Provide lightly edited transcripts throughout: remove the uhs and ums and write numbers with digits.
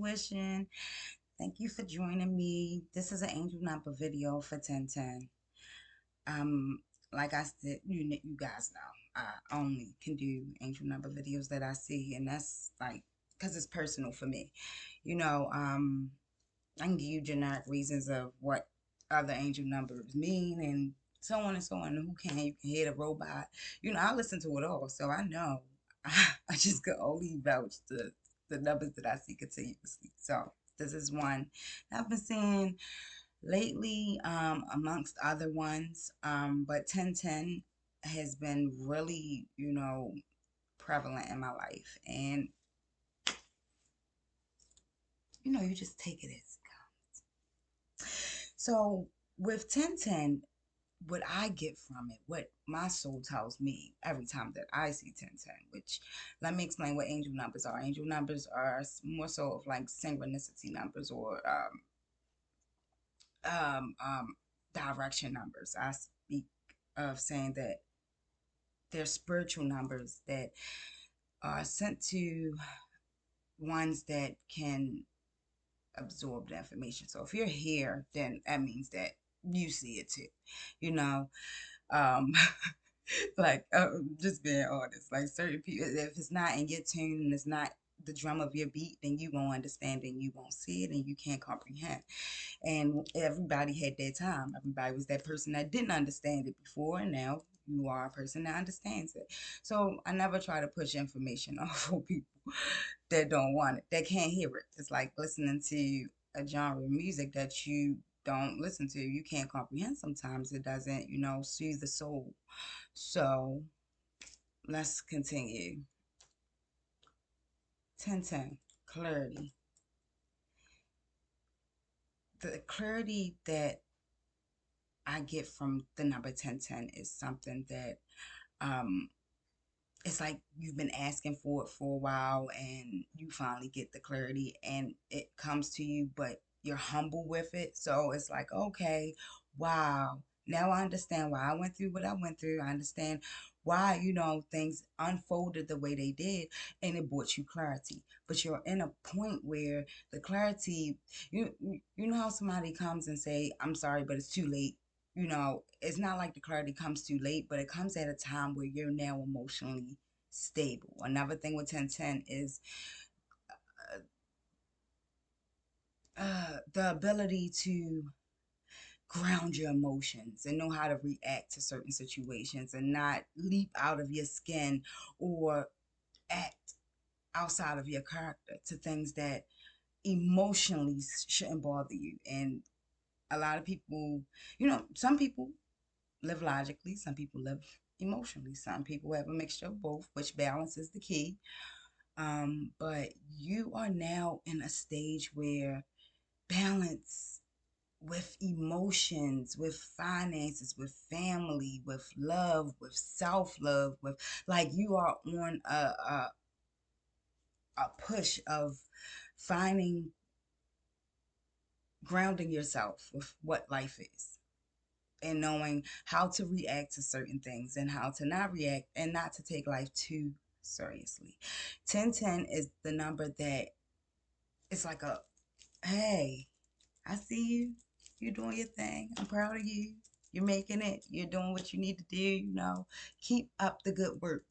intuition. Thank you for joining me. This is an angel number video for 1010. Um, like I said, you guys know, I only can do angel number videos that I see, and that's like because it's personal for me. You know, I can give you generic reasons of what other angel numbers mean and so on and so on. Who can you can hear the robot? I listen to it all, so I know. I just could only vouch the numbers that I see continuously. So this is one I've been seeing lately, amongst other ones. But 1010 has been really, prevalent in my life, and you just take it as it comes. So with 1010, what I get from it, what my soul tells me every time that I see 1010, which let me explain what angel numbers are. Angel numbers are more so of like synchronicity numbers or um, um, direction numbers. I speak of saying that they're spiritual numbers that are sent to ones that can absorb the information. So if you're here, then that means that you see it too, you know. Um, like just being honest, like certain people, if it's not in your tune and it's not the drum of your beat, then you won't understand and you won't see it and you can't comprehend. And everybody had their time. Everybody was that person that didn't understand it before, and now you are a person that understands it. So I never try to push information off of people that don't want it, that can't hear it. It's like listening to a genre of music that you don't listen to. You can't comprehend sometimes. It doesn't, soothe the soul. So let's continue. 1010, clarity. The clarity that I get from the number 1010 is something that um it's like you've been asking for it for a while and you finally get the clarity and it comes to you, but you're humble with it. So it's like, okay, wow. Now I understand why I went through what I went through. I understand why, things unfolded the way they did and it brought you clarity. But you're in a point where the clarity, you know how somebody comes and say, I'm sorry, but it's too late. It's not like the clarity comes too late, but it comes at a time where you're now emotionally stable. Another thing with 1010 is the ability to ground your emotions and know how to react to certain situations and not leap out of your skin or act outside of your character to things that emotionally shouldn't bother you. And a lot of people, some people live logically, some people live emotionally, some people have a mixture of both, which balance is the key. But you are now in a stage where balance with emotions, with finances, with family, with love, with self-love, with like you are on a push of finding grounding yourself with what life is and knowing how to react to certain things and how to not react and not to take life too seriously. 1010 is the number that it's like a hey, I see you. You're doing your thing. I'm proud of you. You're making it. You're doing what you need to do. Keep up the good work.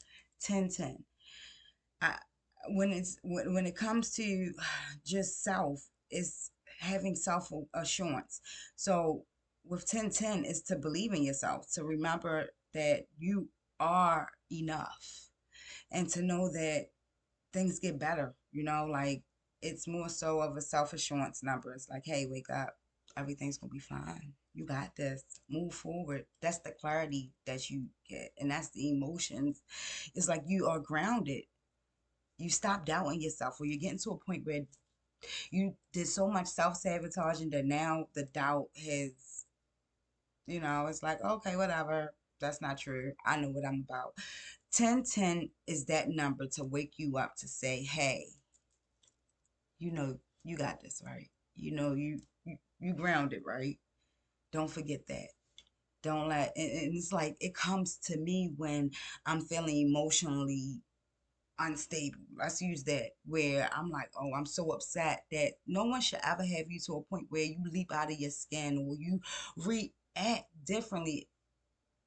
1010. I, when it comes to just self, it's having self assurance. So with 1010 is to believe in yourself, to remember that you are enough, and to know that things get better, like it's more so of a self assurance number. It's like, hey, wake up. Everything's going to be fine. You got this. Move forward. That's the clarity that you get. And that's the emotions. It's like you are grounded. You stop doubting yourself, or you're getting to a point where you did so much self sabotaging that now the doubt has, it's like, okay, whatever. That's not true. I know what I'm about. 1010 is that number to wake you up to say, hey, you got this, right? You grounded, right? Don't forget that. Don't let and it's like it comes to me when I'm feeling emotionally unstable. Let's use that, where I'm like, oh, I'm so upset that no one should ever have you to a point where you leap out of your skin or you react differently.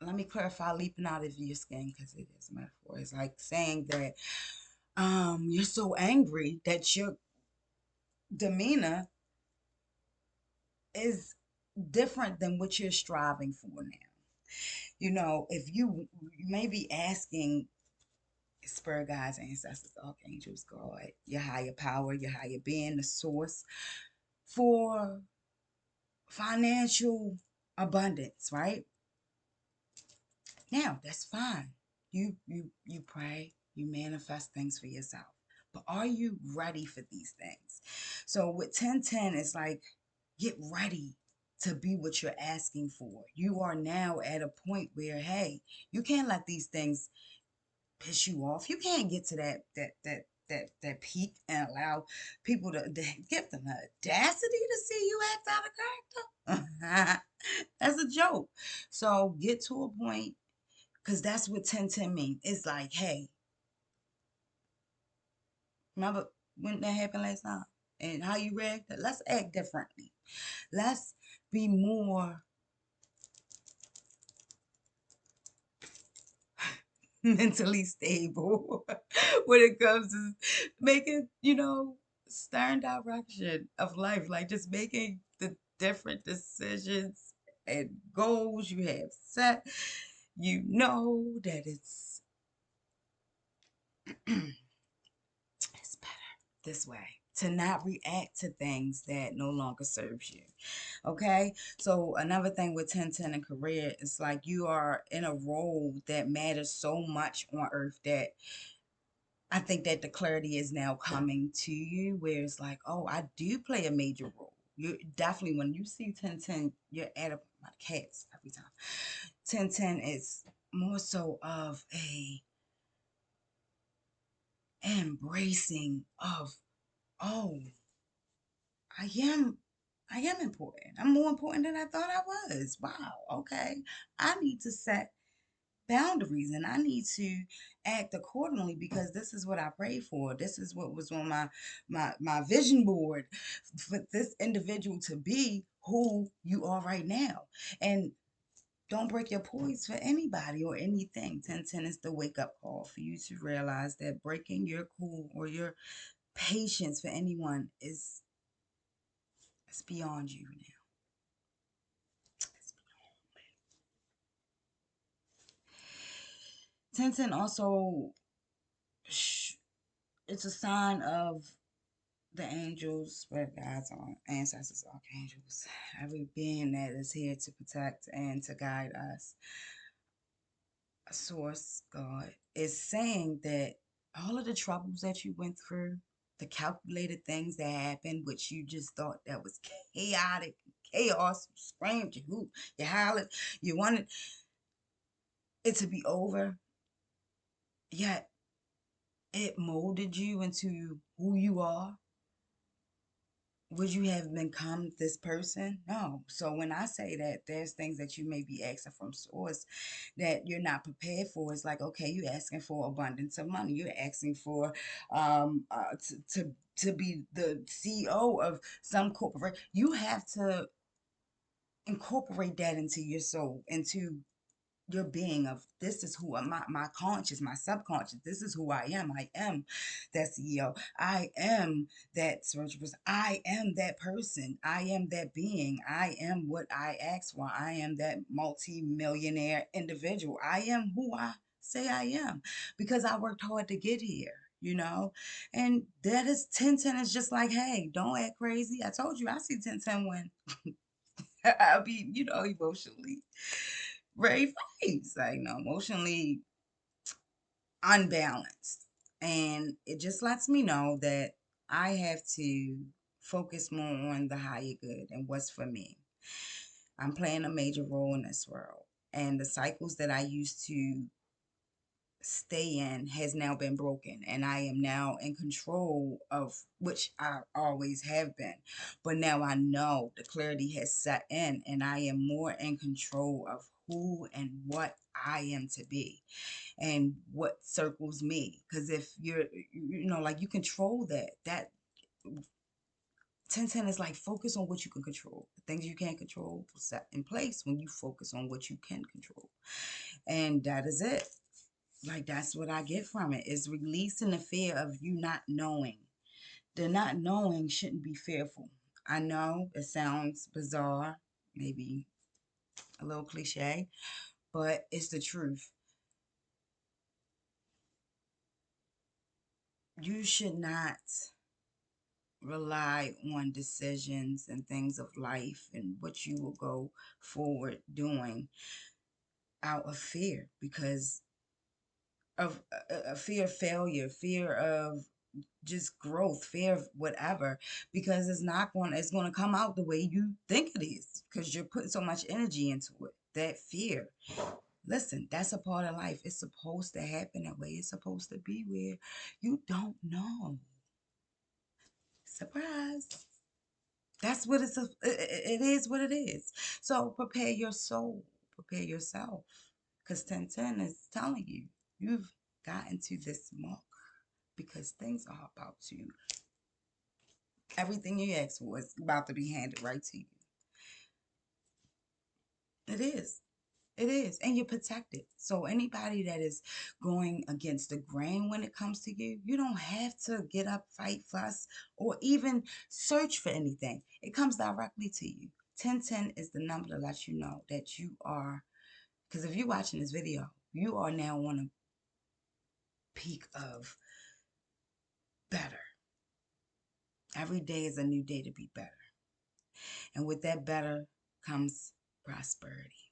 Let me clarify leaping out of your skin because it is a metaphor. It's like saying that you're so angry that your demeanor is different than what you're striving for now. If you may be asking spirit guides, ancestors, archangels, God, your higher power, your higher being, the source, for financial abundance, right? Now, that's fine. You pray, you manifest things for yourself. But are you ready for these things? So with 1010, it's like get ready to be what you're asking for. You are now at a point where, hey, you can't let these things piss you off. You can't get to that peak and allow people to give them the audacity to see you act out of character. That's a joke. So get to a point, because that's what 1010 means. It's like, hey, remember when that happened last time and how you reacted? Let's act differently. Let's be more mentally stable when it comes to making, stern direction of life. Like just making the different decisions and goals you have set. You know that it's better this way to not react to things that no longer serves you. Okay, so another thing with 1010 and career is like you are in a role that matters so much on earth that I think that the clarity is now coming to you, where it's like, oh, I do play a major role. You definitely, when you see 1010, you're at a my cats every time. 1010 is more so of a embracing of, oh, I am I am important. I'm more important than I thought I was. Wow. Okay. I need to set boundaries and I need to act accordingly because this is what I prayed for. This is what was on my vision board for this individual to be who you are right now. And don't break your poise for anybody or anything. 1010 is the wake up call for you to realize that breaking your cool or your patience for anyone is it's beyond you now. 1010 also it's a sign of the angels, spirit guides, ancestors, archangels, every being that is here to protect and to guide us. A source, God, is saying that all of the troubles that you went through, the calculated things that happened, which you just thought that was chaotic, chaos, you screamed, you hooped, you hollered, you wanted it to be over, yet it molded you into who you are. Would you have become this person? No. So when I say that there's things that you may be asking from source that you're not prepared for, it's like, okay, you're asking for abundance of money. You're asking for to be the CEO of some corporate. You have to incorporate that into your soul, into your being of this is who my conscious, my subconscious, this is who I am that CEO, I am that spiritual person, I am that person, I am that being, I am what I asked for, I am that multi-millionaire individual, I am who I say I am because I worked hard to get here. And that is 1010 is just like, hey, don't act crazy. I told you I see 1010 when I'll be, emotionally very face, like, emotionally unbalanced. And it just lets me know that I have to focus more on the higher good and what's for me. I'm playing a major role in this world. And the cycles that I used to stay in has now been broken and I am now in control of which I always have been, but now I know the clarity has set in and I am more in control of who and what I am to be and what circles me. Because if you're, like, you control that 1010 is like focus on what you can control. The things you can't control set in place when you focus on what you can control. And that is it. Like, that's what I get from it, is releasing the fear of you not knowing. The not knowing shouldn't be fearful. I know it sounds bizarre, maybe a little cliche, but it's the truth. You should not rely on decisions and things of life and what you will go forward doing out of fear, because of a fear of failure, fear of just growth, fear of whatever, because it's going to come out the way you think it is, because you're putting so much energy into it. That fear, listen, that's a part of life. It's supposed to happen that way. It's supposed to be where you don't know. Surprise. That's what it is what it is. So prepare your soul, prepare yourself, because 1010 is telling you you've gotten to this mark, because things are about to, everything you asked for is about to be handed right to you. It is. It is. And you're protected. So anybody that is going against the grain when it comes to you, you don't have to get up, fight, fuss, or even search for anything. It comes directly to you. 1010 is the number to let you know that you are, because if you're watching this video, you are now on a peak of better. Every day is a new day to be better. And with that better comes prosperity.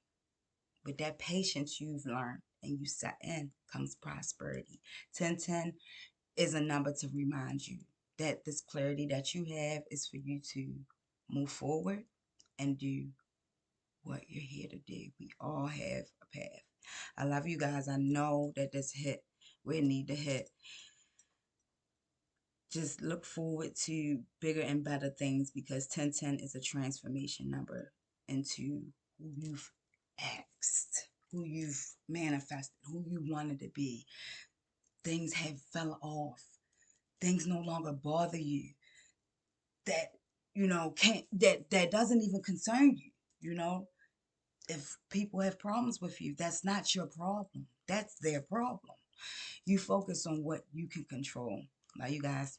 With that patience you've learned and you set in comes prosperity. 1010 is a number to remind you that this clarity that you have is for you to move forward and do what you're here to do. We all have a path. I love you guys. I know that this hit where it need to hit. Just look forward to bigger and better things, because 1010 is a transformation number into who you've asked, who you've manifested, who you wanted to be. Things have fell off. Things no longer bother you. That, can't, that doesn't even concern you. If people have problems with you, that's not your problem. That's their problem. You focus on what you can control. Love you guys.